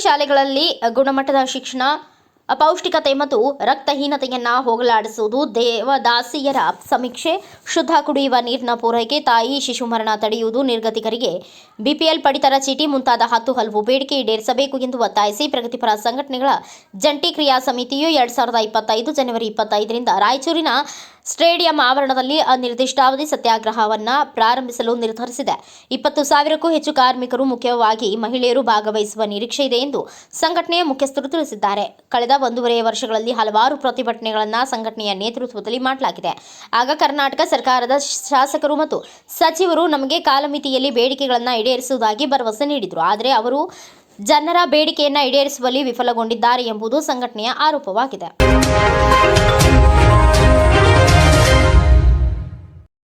ಶಾಲೆಗಳಲ್ಲಿ ಗುಣಮಟ್ಟದ ಶಿಕ್ಷಣ, ಅಪೌಷ್ಟಿಕತೆ ಮತ್ತು ರಕ್ತಹೀನತೆಯನ್ನು ಹೋಗಲಾಡಿಸುವುದು, ದೇವದಾಸಿಯರ ಸಮೀಕ್ಷೆ, ಶುದ್ಧ ಕುಡಿಯುವ ನೀರಿನ ಪೂರೈಕೆ, ತಾಯಿ ಶಿಶು ಮರಣ ತಡೆಯುವುದು, ನಿರ್ಗತಿಕರಿಗೆ ಬಿಪಿಎಲ್ ಪಡಿತರ ಚೀಟಿ ಮುಂತಾದ 10 ಹಲವು ಬೇಡಿಕೆ ಈಡೇರಿಸಬೇಕು ಎಂದು ಒತ್ತಾಯಿಸಿ ಪ್ರಗತಿಪರ ಸಂಘಟನೆಗಳ ಜಂಟಿ ಕ್ರಿಯಾ ಸಮಿತಿಯು 2025 ಜನವರಿ 25ರಿಂದ ರಾಯಚೂರಿನ ಸ್ಟೇಡಿಯಂ ಆವರಣದಲ್ಲಿ ಅನಿರ್ದಿಷ್ಟಾವಧಿ ಸತ್ಯಾಗ್ರಹವನ್ನು ಪ್ರಾರಂಭಿಸಲು ನಿರ್ಧರಿಸಿದೆ. 20,000ಕ್ಕೂ ಹೆಚ್ಚು ಕಾರ್ಮಿಕರು, ಮುಖ್ಯವಾಗಿ ಮಹಿಳೆಯರು ಭಾಗವಹಿಸುವ ನಿರೀಕ್ಷೆ ಇದೆ ಎಂದು ಸಂಘಟನೆಯ ಮುಖ್ಯಸ್ಥರು ತಿಳಿಸಿದ್ದಾರೆ. ಕಳೆದ 1.5 ವರ್ಷಗಳಲ್ಲಿ ಹಲವಾರು ಪ್ರತಿಭಟನೆಗಳನ್ನು ಸಂಘಟನೆಯ ನೇತೃತ್ವದಲ್ಲಿ ಮಾಡಲಾಗಿದೆ. ಆಗ ಕರ್ನಾಟಕ ಸರ್ಕಾರದ ಶಾಸಕರು ಮತ್ತು ಸಚಿವರು ನಮಗೆ ಕಾಲಮಿತಿಯಲ್ಲಿ ಬೇಡಿಕೆಗಳನ್ನು ಈಡೇರಿಸುವುದಾಗಿ ಭರವಸೆ ನೀಡಿದರು. ಆದರೆ ಅವರು ಜನರ ಬೇಡಿಕೆಯನ್ನು ಈಡೇರಿಸುವಲ್ಲಿ ವಿಫಲಗೊಂಡಿದ್ದಾರೆ ಎಂಬುದು ಸಂಘಟನೆಯ ಆರೋಪವಾಗಿದೆ.